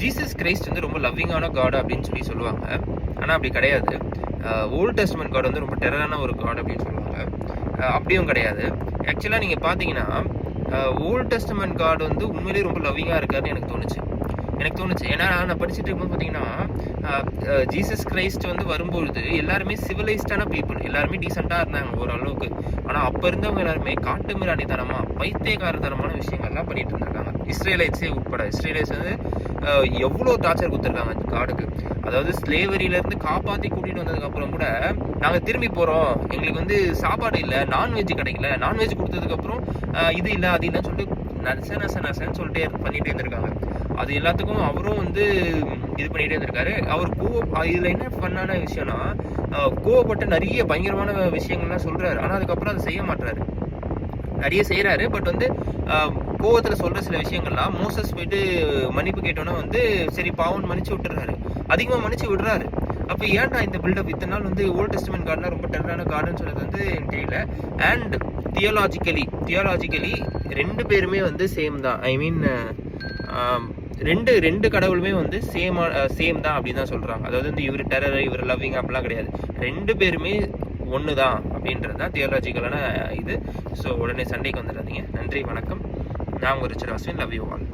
Jesus Christ வந்து ரொம்ப லவ்விங்கான God அப்படின்னு சொல்லுவாங்க. ஆனால் அப்படி கிடையாது. ஓல்ட் டெஸ்டமென்ட் காட் வந்து ரொம்ப டெரரான ஒரு காட் அப்படின்னு சொல்லுவாங்க. அப்படியும் கிடையாது. ஆக்சுவலாக நீங்கள் பார்த்தீங்கன்னா ஓல்ட் டெஸ்டமென்ட் காட் வந்து உண்மையிலேயே ரொம்ப லவ்விங்காக இருக்காருன்னு எனக்கு தோணுச்சு. ஏன்னா நான் படிச்சுட்டு இருக்கும்போது பார்த்தீங்கன்னா ஜீசஸ் கிரைஸ்ட் வந்து வரும்பொழுது எல்லாருமே சிவிலைஸ்டான பீப்புள், எல்லாருமே டீசெண்டாக இருந்தாங்க ஓரளவுக்கு. ஆனால் அப்போ இருந்தவங்க எல்லாருமே காட்டு மிராண்டித்தனமாக பைத்தியக்காரத்தனமான விஷயங்கள்லாம் பண்ணிட்டு இருந்திருக்காங்க. இஸ்ரேலைட்ஸே உட்பட. இஸ்ரேலைட்ஸ் வந்து எவ்வளோ டார்ச்சர் கொடுத்துருக்காங்க அந்த காடுக்கு. அதாவது ஸ்லேவரியிலேருந்து காப்பாற்றி கூட்டிகிட்டு வந்ததுக்கப்புறம் கூட நாங்கள் திரும்பி போகிறோம், எங்களுக்கு வந்து சாப்பாடு இல்லை, நான்வெஜ் கிடைக்கல, நான்வெஜ் கொடுத்ததுக்கப்புறம் இது இல்லை அது இல்லைன்னு சொல்லிட்டு நசன்னு சொல்லிட்டே பண்ணிகிட்டே இருந்திருக்காங்க. அது எல்லாத்துக்கும் அவரும் வந்து இது பண்ணிகிட்டே இருந்திருக்காரு. அவர் இதில் என்ன பண்ணான விஷயம்னா கோவப்பட்டு நிறைய பயங்கரமான விஷயங்கள்லாம் சொல்கிறாரு. ஆனால் அதுக்கப்புறம் அதை செய்ய மாட்டுறாரு. நிறைய செய்கிறாரு. பட் வந்து கோவத்தில் சொல்கிற சில விஷயங்கள்லாம் மோசஸ் போயிட்டு மன்னிப்பு கேட்டோன்னா வந்து சரி பாவம் மன்னிச்சு விட்டுறாரு, அதிகமாக மன்னிச்சு விடுறாரு. அப்போ ஏன்டா இந்த பில்டப் இத்தனை நாள் வந்து ஓல்ட் டெஸ்டமென்ட் கார்டெலாம் ரொம்ப டெரரான கார்டுன்னு சொல்கிறது வந்து எனக்கு தெரியல. அண்ட் தியாலாஜிக்கலி ரெண்டு பேருமே வந்து சேம் தான். ஐ மீன் ரெண்டு கடவுளுமே வந்து சேம் தான் அப்படின்னு தான் சொல்கிறாங்க. அதாவது வந்து இவர் டெரர் இவர் லவ்விங் அப்படிலாம் கிடையாது. ரெண்டு பேருமே ஒன்று தான் அப்படின்றது தான் தியாலஜிக்கலான இது. ஸோ உடனே சண்டைக்கு வந்துடாதீங்க. நன்றி, வணக்கம். நான் உங்கள் Richard Ashwin. Love you all.